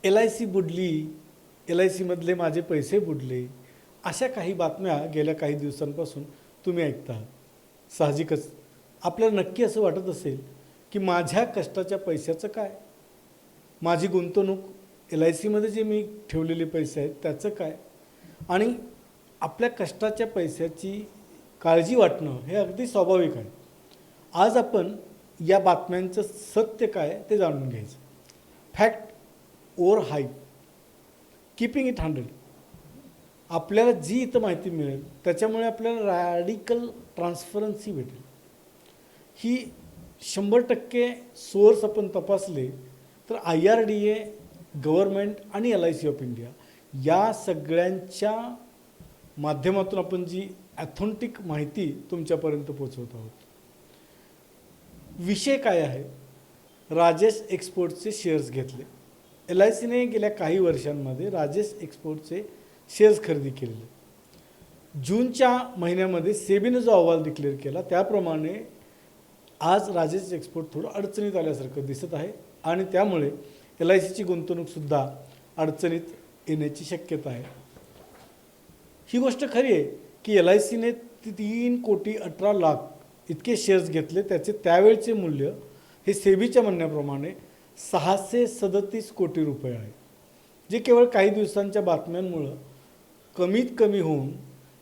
LIC बुडली, LICमधले माझे पैसे बुडले, अशा काही बातम्या गेल्या काही दिवसांपासून तुम्ही ऐकता. साहजिकच आपल्याला नक्की असं वाटत असेल की माझ्या कष्टाच्या पैशाचं काय, माझी गुंतवणूक LICमध्ये जे मी ठेवलेले पैसे आहेत त्याचं काय. आणि आपल्या कष्टाच्या पैशाची काळजी वाटणं हे अगदी स्वाभाविक आहे. आज आपण या बातम्यांचं सत्य काय ते जाणून घ्यायचं. Fact over hype, keeping it 100. आपल्याला जी इथं माहिती मिळेल त्याच्यामुळे आपल्याला रॅडिकल ट्रान्सपरन्सी भेटेल. ही 100% सोर्स आपण तपासले तर IRDA, गव्हर्नमेंट आणि LIC ऑफ इंडिया या सगळ्यांच्या माध्यमातून आपण जी ॲथेंटिक माहिती तुमच्यापर्यंत पोहोचवत आहोत. विषय काय आहे? राजेश एक्सपोर्टचे शेअर्स घेतले. LICने गेल्या काही वर्षांमध्ये राजेश एक्सपोर्टचे शेअर्स खरेदी केलेले. जूनच्या महिन्यामध्ये सेबीने जो अहवाल डिक्लेअर केला त्याप्रमाणे आज राजेश एक्सपोर्ट थोडं अडचणीत आल्यासारखं दिसत आहे आणि त्यामुळे LICची गुंतवणूकसुद्धा अडचणीत येण्याची शक्यता आहे. ही गोष्ट खरी आहे की LICने 3,18,00,000 इतके शेअर्स घेतले. त्याचे त्यावेळचे मूल्य हे सेबीच्या म्हणण्याप्रमाणे 637 कोटी रुपये आहे, जे केवळ काही दिवसांच्या बातम्यांमुळं कमीत कमी होऊन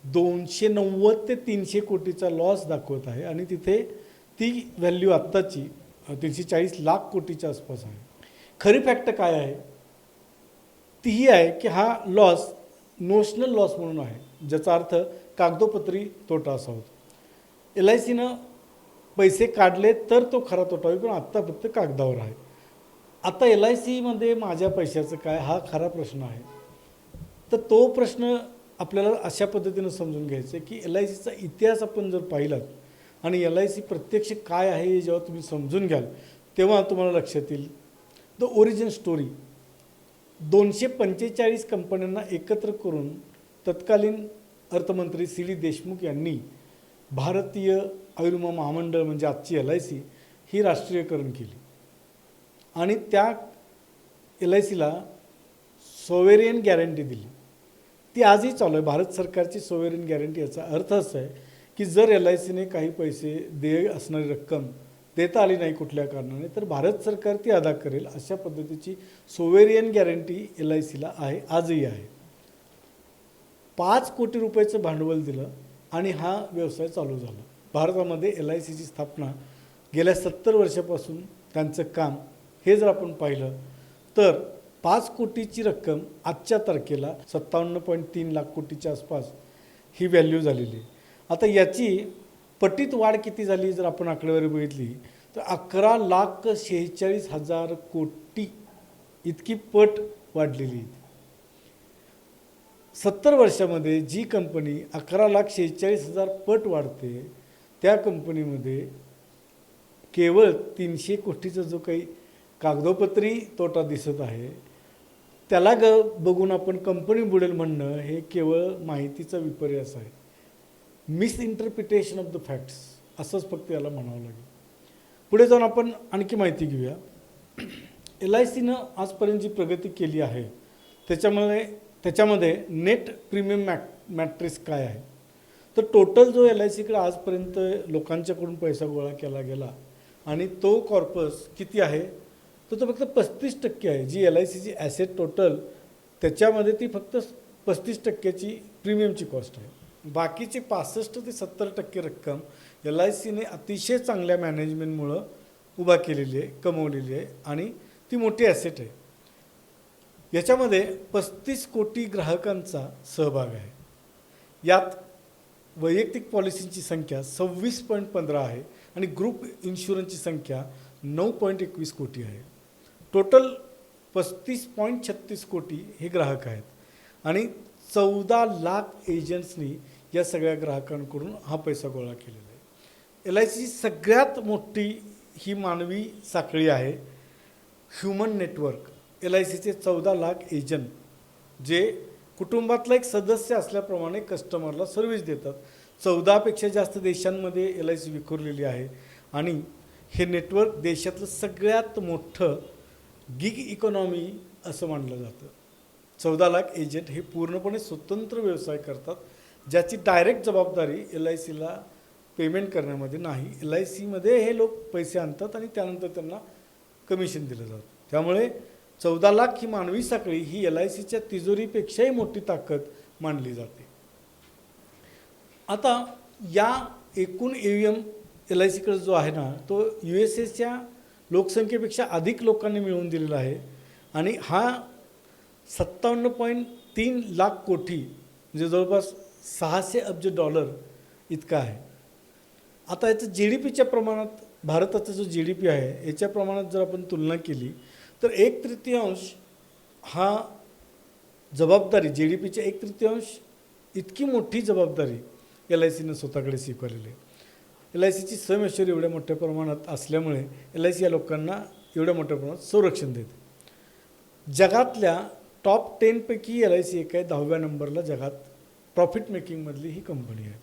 290 ते 300 कोटीचा लॉस दाखवत आहे. आणि तिथे ती व्हॅल्यू आत्ताची 340 लाख कोटीच्या आसपास आहे. खरी फॅक्ट काय आहे? ती ही आहे की हा लॉस नोशनल लॉस म्हणून आहे, ज्याचा अर्थ कागदोपत्री तोटा असा होतो. LICनं पैसे काढले तर तो खरा तोटा होईल, पण आत्ता फक्त कागदावर आहे. आता LICमध्ये माझ्या पैशाचं काय हा खरा प्रश्न आहे. तर तो प्रश्न आपल्याला अशा पद्धतीनं समजून घ्यायचं आहे की LICचा इतिहास आपण जर पाहिलात आणि LIC प्रत्यक्ष काय आहे हे जेव्हा तुम्ही समजून घ्याल तेव्हा तुम्हाला लक्षात येईल. The origin story. 245 कंपन्यांना एकत्र करून तत्कालीन अर्थमंत्री CD देशमुख यांनी भारतीय आयुर्विमा महामंडळ म्हणजे आजची LIC ही राष्ट्रीयकरण केली आणि त्या LICला सोवेरियन गॅरंटी दिली. ती आजही चालू आहे. भारत सरकारची सोवेरियन गॅरंटी याचा अर्थ असा आहे की जर LICने काही पैसे देय असणारी रक्कम देता आली नाही कुठल्या कारणाने तर भारत सरकार ती अदा करेल, अशा पद्धतीची सोवेरियन गॅरंटी LICला आहे, आजही आहे. 5 कोटी रुपयाचं भांडवल दिलं आणि हा व्यवसाय चालू झाला. भारतामध्ये LICची स्थापना गेल्या 70 वर्षापासून त्यांचं काम हे जर आपण पाहिलं तर 5 कोटीची रक्कम आजच्या तारखेला 57.3 लाख कोटीच्या आसपास ही व्हॅल्यू झालेली आहे. आता याची पटीत वाढ किती झाली जर आपण आकडेवारी बघितली तर 11,46,000 कोटी इतकी पट वाढलेली आहे. 70 वर्षामध्ये जी कंपनी 11,46,000 पट वाढते त्या कंपनीमध्ये केवळ 300 कोटीचा जो काही कागदोपत्री तोटा दिसत आहे त्याला बघून आपण कंपनी बुडेल म्हणणं हे केवळ माहितीचा विपर्यास आहे. मिसइंटरप्रिटेशन ऑफ द फॅक्ट्स असंच फक्त याला म्हणावं लागेल. पुढे जाऊन आपण आणखी माहिती घेऊया. LICनं आजपर्यंत जी प्रगती केली आहे त्याच्यामध्ये नेट प्रीमियम मॅट्रिक्स काय आहे तर टोटल जो LICकडे आजपर्यंत लोकांच्याकडून पैसा गोळा केला गेला आणि तो कॉर्पस किती आहे तर तो फक्त 35% आहे. जी LICची ॲसेट टोटल त्याच्यामध्ये ती फक्त 35%ची प्रीमियमची कॉस्ट आहे. बाकीची 65 ते 70% रक्कम LICने अतिशय चांगल्या मॅनेजमेंटमुळं उभा केलेली आहे, कमवलेली आहे आणि ती मोठी ॲसेट आहे. याच्यामध्ये 35 कोटी ग्राहकांचा सहभाग आहे. यात वैयक्तिक पॉलिसींची संख्या 26.15 आहे आणि ग्रुप इन्शुरन्सची संख्या 9.21 कोटी आहे. टोटल 35.36 कोटी हे ग्राहक आहेत आणि 14 लाख एजंट्सनी या सगळ्या ग्राहकांकडून हा पैसा गोळा केलेला आहे. LICची सगळ्यात मोठी ही मानवी साखळी आहे, ह्युमन नेटवर्क. LICचे 14 लाख एजंट जे कुटुंबातला एक सदस्य असल्याप्रमाणे कस्टमरला सर्व्हिस देतात. 14पेक्षा जास्त देशांमध्ये LIC विखुरलेली आहे आणि हे नेटवर्क देशातलं सगळ्यात मोठं गिग इकॉनॉमी असं मानलं जातं. 14 लाख एजंट हे पूर्णपणे स्वतंत्र व्यवसाय करतात, ज्याची डायरेक्ट जबाबदारी LICला पेमेंट करण्यामध्ये नाही. LICमध्ये हे लोक पैसे आणतात आणि त्यानंतर त्यांना कमिशन दिलं जातं. त्यामुळे 14 लाख ही मानवी साखळी ही LICच्या तिजोरीपेक्षाही मोठी ताकद मानली जाते. आता या एकूण AUM LICकडे जो आहे ना, तो USAच्या लोकसंख्येपेक्षा अधिक लोकांनी मिळवून दिलेला आहे आणि हा 57.3 लाख कोटी म्हणजे जवळपास $600 अब्ज इतका आहे. आता याचं GDPच्या प्रमाणात भारताचा जो GDP आहे याच्या प्रमाणात जर आपण तुलना केली तर 1/3 हा जबाबदारी GDPच्या 1/3 इतकी मोठी जबाबदारी LICनं स्वतःकडे स्वीकारलेली आहे. LICची सम एश्योर एवढ्या मोठ्या प्रमाणात असल्यामुळे LIC या लोकांना एवढ्या मोठ्या प्रमाणात संरक्षण देते. जगातल्या टॉप 10 पैकी LIC एक आहे. 10व्या नंबरला जगात प्रॉफिट मेकिंगमधली ही कंपनी आहे.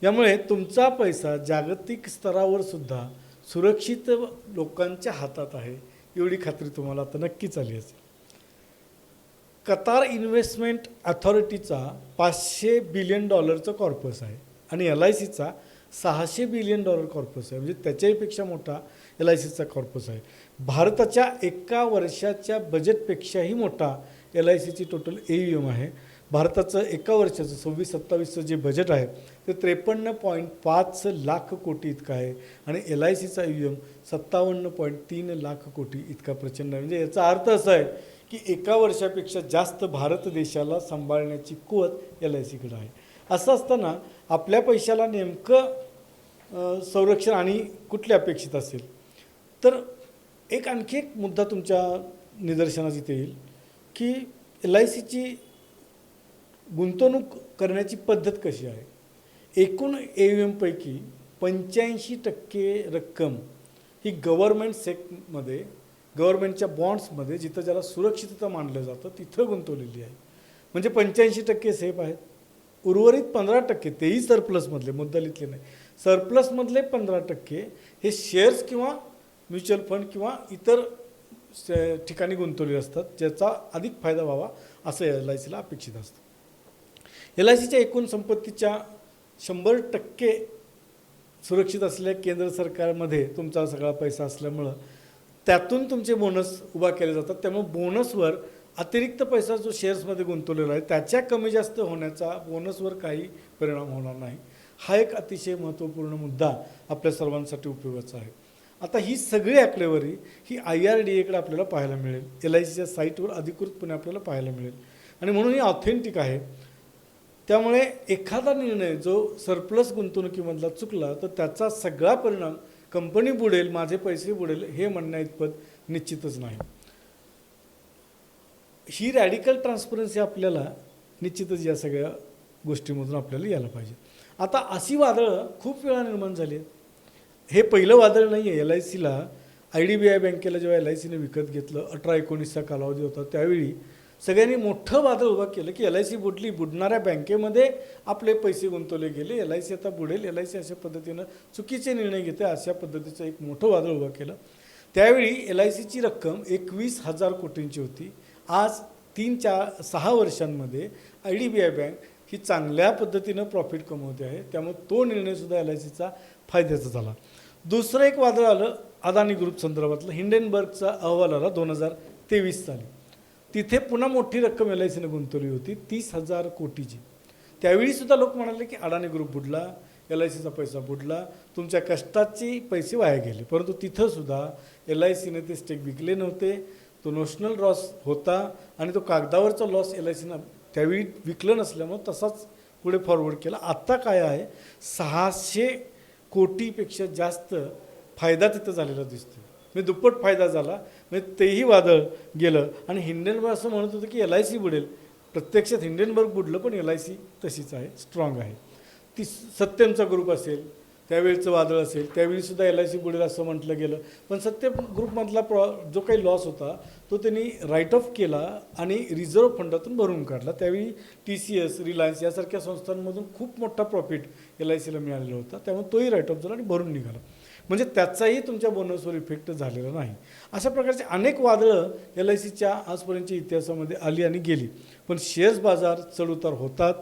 यामुळे तुमचा पैसा जागतिक स्तरावर सुद्धा सुरक्षित लोकांच्या हातात आहे एवढी खात्री तुम्हाला आता नक्कीच आली असेल. कतार इन्व्हेस्टमेंट अथॉरिटीचा $500 बिलियन कॉर्पस आहे आणि LICचा $600 बिलियन कॉर्पस आहे. म्हणजे त्याच्याहीपेक्षा मोठा LICचा कॉर्पस आहे. भारताच्या एका वर्षाच्या बजेटपेक्षाही मोठा LICची टोटल AUM आहे. भारताचं एका वर्षाचं 26-27चं जे बजेट आहे ते 53.5 लाख कोटी इतकं आहे आणि LICचा AUM 57.3 लाख कोटी इतका प्रचंड आहे. म्हणजे याचा अर्थ असा आहे की एका वर्षापेक्षा जास्त भारत देशाला सांभाळण्याची कुवत LICकडे आहे. असं असताना आपल्या पैशाला नेमकं संरक्षण आणि कुठले अपेक्षित असेल तर आणखी एक मुद्दा तुमच्या निदर्शनास इथे येईल की LICची गुंतवणूक करण्याची पद्धत कशी आहे. एकूण AUM पैकी 85% रक्कम ही गव्हर्नमेंट सेक्टरमध्ये गव्हर्नमेंटच्या बॉन्ड्समध्ये जिथं ज्याला सुरक्षितता मानलं जातं तिथं गुंतवलेली आहे. म्हणजे 85% सेफ आहेत. उर्वरित 15% तेही सरप्लसमधले, मुद्दलीतले नाही, सरप्लसमधले 15% हे शेअर्स किंवा म्युच्युअल फंड किंवा इतर ठिकाणी गुंतवलेले असतात ज्याचा अधिक फायदा व्हावा असं LICला अपेक्षित असतं. LICच्या एकूण संपत्तीच्या 100% सुरक्षित असलेल्या केंद्र सरकारमध्ये तुमचा सगळा पैसा असल्यामुळं त्यातून तुमचे बोनस उभा केले जातात. त्यामुळे बोनसवर अतिरिक्त पैसा जो शेअर्समध्ये गुंतवलेला आहे त्याच्या कमी जास्त होण्याचा बोनसवर काही परिणाम होणार नाही. हा एक अतिशय महत्त्वपूर्ण मुद्दा आपल्या सर्वांसाठी उपयोगाचा आहे. आता ही सगळी आकडेवारी ही IRDAकडे आपल्याला पाहायला मिळेल. LICच्या साईटवर अधिकृतपणे आपल्याला पाहायला मिळेल आणि म्हणून ही ऑथेंटिक आहे. त्यामुळे एखादा निर्णय जो सरप्लस गुंतवणुकीमधला चुकला तर त्याचा सगळा परिणाम कंपनी बुडेल, माझे पैसे बुडेल हे म्हणण्या इतपत निश्चितच नाही. ही रॅडिकल ट्रान्सपरन्सी आपल्याला निश्चितच या सगळ्या गोष्टीमधून आपल्याला यायला पाहिजे. आता अशी वादळं खूप वेळा निर्माण झाली आहेत. हे पहिलं वादळ नाही आहे. LICला IDBI बँकेला जेव्हा LICने विकत घेतलं 18-19चा कालावधी होता त्यावेळी सगळ्यांनी मोठं वादळ उभं केलं की LIC बुडली, बुडणाऱ्या बँकेमध्ये आपले पैसे गुंतवले गेले, LIC आता बुडेल, LIC अशा पद्धतीनं चुकीचे निर्णय घेते अशा पद्धतीचं एक मोठं वादळ उभं केलं. त्यावेळी LICची रक्कम 21,000 कोटींची होती. आज 3-6 वर्षांमध्ये IDBI बँक ही चांगल्या पद्धतीनं प्रॉफिट कमवते आहे. त्यामुळे तो निर्णयसुद्धा LICचा फायद्याचा झाला. दुसरं एक वादळ आलं अदानी ग्रुप संदर्भातलं. हिंडेनबर्गचा अहवाल आला 2023 साली. तिथे पुन्हा मोठी रक्कम LICने गुंतवली होती 30,000 कोटीची. त्यावेळीसुद्धा लोक म्हणाले की अदानी ग्रुप बुडला, LICचा पैसा बुडला, तुमच्या कष्टाचे पैसे वाया गेले. परंतु तिथंसुद्धा LICने ते स्टेक विकले नव्हते. तो नोशनल लॉस होता आणि तो कागदावरचा लॉस LICनं त्यावेळी विकलं नसल्यामुळे तसाच पुढे फॉरवर्ड केला. आत्ता काय आहे 600 कोटीपेक्षा जास्त फायदा तिथं झालेला दिसतो. म्हणजे दुप्पट फायदा झाला. म्हणजे तेही वादळ गेलं आणि हिंडेनबर्ग असं म्हणत होतं की LIC बुडेल. प्रत्यक्षात हिंडेनबर्ग बुडलं पण LIC तशीच आहे, स्ट्रॉंग आहे. ती सत्यमचा ग्रुप असेल त्यावेळीचं वादळ असेल त्यावेळीसुद्धा LIC बुडेल असं म्हटलं गेलं. पण सत्यम ग्रुपमधला जो काही लॉस होता तो त्यांनी राईट ऑफ केला आणि रिझर्व्ह फंडातून भरून काढला. त्यावेळी TCS, रिलायन्स यासारख्या संस्थांमधून खूप मोठा प्रॉफिट LICला मिळालेला होता. त्यामुळे तोही राईट ऑफ झाला आणि भरून निघाला. म्हणजे त्याचाही तुमच्या बोनसवर इफेक्ट झालेला नाही. अशा प्रकारचे अनेक वादळं LICच्या आजपर्यंतच्या इतिहासामध्ये आली आणि गेली. पण शेअर्स बाजार चढउतार होतात.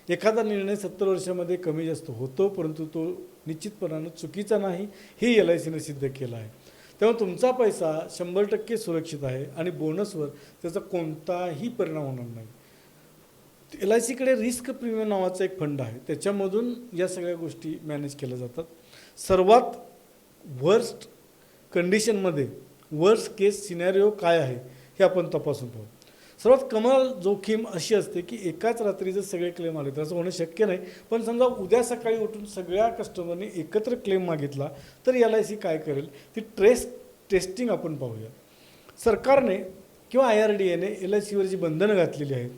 एखादा निर्णय 70 वर्षामध्ये कमी जास्त होतो, परंतु तो निश्चितपणानं चुकीचा नाही, हे LICने सिद्ध केलं आहे. तेव्हा तुमचा पैसा 100% सुरक्षित आहे आणि बोनसवर त्याचा कोणताही परिणाम होणार नाही. LICकडे रिस्क प्रीमियम नावाचा एक फंड आहे, त्याच्यामधून या सगळ्या गोष्टी मॅनेज केल्या जातात. सर्वात वर्स्ट कंडिशनमध्ये वर्स्ट केस सिनॅरिओ काय आहे हे आपण तपासून पाहू. सर्वात कमाल जोखीम अशी असते की एकाच रात्री जर सगळे क्लेम आले तर असं होणं शक्य नाही. पण समजा उद्या सकाळी उठून सगळ्या कस्टमरने एकत्र क्लेम मागितला तर LIC काय करेल ती टेस्टिंग आपण पाहूया. सरकारने किंवा IRDAने LICवर जी बंधनं घातलेली आहेत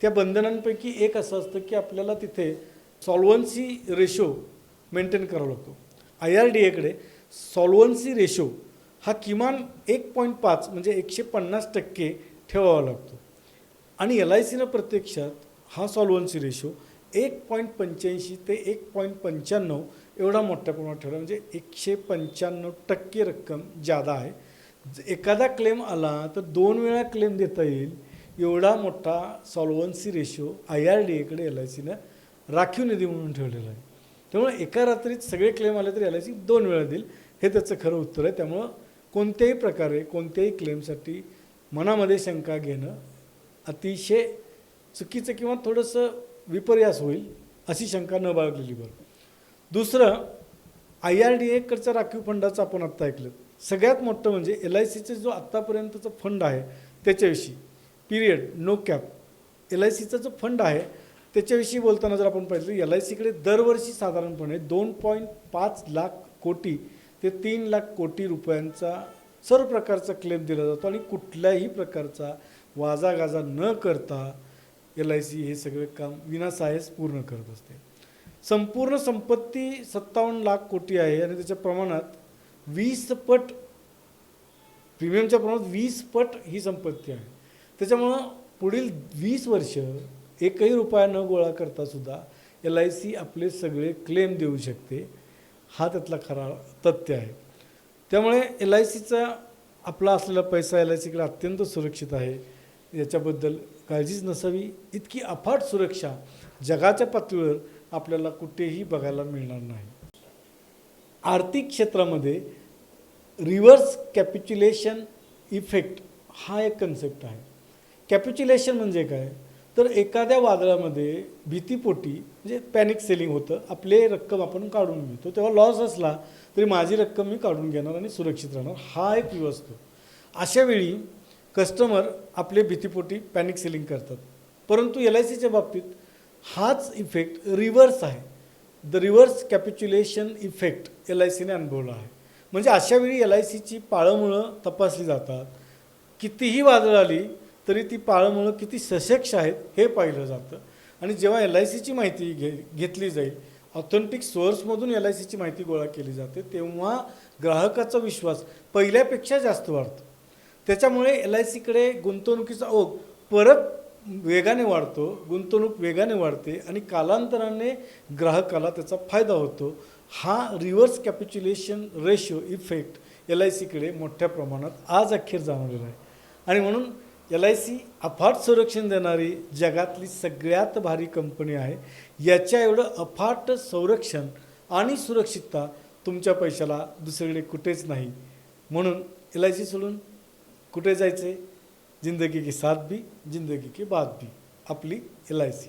त्या बंधनांपैकी एक असं असतं की आपल्याला तिथे सॉल्व्हन्सी रेशो मेंटेन करावा लागतो. IRDAकडे सॉल्व्हन्सी रेशो हा किमान 1.5 म्हणजे 150% ठेवावा लागतो आणि LICनं प्रत्यक्षात हा सॉल्व्हन्सी रेशो 1.85 ते 1.95 एवढा मोठ्या प्रमाणात ठेवला, म्हणजे 195% रक्कम जादा आहे. एखादा क्लेम आला तर 2 वेळा क्लेम देता येईल एवढा मोठा सॉल्व्हन्सी रेशो IRDAकडे LICनं राखीव निधी म्हणून ठेवलेला आहे. त्यामुळे एका रात्रीत सगळे क्लेम आले तरी LIC 2 वेळा देईल, हे त्याचं खरं उत्तर आहे. त्यामुळं कोणत्याही प्रकारे कोणत्याही क्लेमसाठी मनामध्ये शंका घेणं अतिशय चुकीचं किंवा थोडंसं विपर्यास होईल, अशी शंका न बाळगलेली बरं. दुसरं, IRDAकडच्या राखीव फंडाचं आपण आत्ता ऐकलं. सगळ्यात मोठं म्हणजे LICचा जो आत्तापर्यंतचा फंड आहे त्याच्याविषयी पिरियड नो कॅप LICचा जो फंड आहे त्याच्याविषयी बोलताना जर आपण पाहिलं LICकडे दरवर्षी साधारणपणे 2.5 लाख कोटी ते 3 लाख कोटी रुपयांचा सर्व प्रकारचा क्लेम दिला जातो आणि कुठल्याही प्रकारचा वाजागाजा न करता LIC हे सगळे काम विनासायास पूर्ण करत असते. संपूर्ण संपत्ती 57 लाख कोटी आहे आणि त्याच्या प्रमाणात 20 पट प्रीमियमच्या प्रमाणात 20 पट ही संपत्ती आहे. त्याच्यामुळं पुढील 20 वर्ष एकही रुपया न गोळा करता सुद्धा LIC आपले सगळे क्लेम देऊ शकते, हा त्यातला खरा तथ्य आहे. त्यामुळे LICचा आपला असलेला पैसा LICकडे अत्यंत सुरक्षित आहे, याच्याबद्दल काळजीच नसावी. इतकी अफाट सुरक्षा जगाच्या पातळीवर आपल्याला कुठेही बघायला मिळणार नाही. आर्थिक क्षेत्रामध्ये रिव्हर्स कॅपिच्युलेशन इफेक्ट हा एक कन्सेप्ट आहे. कॅपिच्युलेशन म्हणजे काय तर एखाद्या वादळामध्ये भीतीपोटी म्हणजे पॅनिक सेलिंग होतं, आपले रक्कम आपण काढून घेतो, तेव्हा लॉस असला तरी माझी रक्कम मी काढून घेणार आणि सुरक्षित राहणार, हा एक व्ह्यू असतो. अशावेळी कस्टमर आपले भीतीपोटी पॅनिक सेलिंग करतात. परंतु LICच्या बाबतीत हाच इफेक्ट रिव्हर्स आहे. द रिव्हर्स कॅपिच्युलेशन इफेक्ट LICने अनुभवला आहे. म्हणजे अशावेळी LICची पाळंमुळं तपासली जातात. कितीही वादळ आली तरी ती पाळंमुळं किती सशक्त आहेत हे पाहिलं जातं आणि जेव्हा LICची माहिती घेतली जाईल, ऑथेंटिक सोर्समधून LICची माहिती गोळा केली जाते, तेव्हा ग्राहकाचा विश्वास पहिल्यापेक्षा जास्त वाढतो. त्याच्यामुळे LICकडे गुंतवणुकीचा ओघ परत वेगाने वाढतो, गुंतवणूक वेगाने वाढते आणि कालांतराने ग्राहकाला त्याचा फायदा होतो. हा रिव्हर्स कॅपिच्युलेशन रेशो इफेक्ट LICकडे मोठ्या प्रमाणात आज अखेर जाणवलेला आहे आणि म्हणून LIC अफाट संरक्षण देणारी जगातली सगळ्यात भारी कंपनी आहे. याच्या एवढं अफाट संरक्षण आणि सुरक्षितता तुमच्या पैशाला दुसरीकडे कुठेच नाही. म्हणून LIC सोडून कुठे जायचे? जिंदगी के साथ भी जिंदगी के बाद भी, आपली LIC.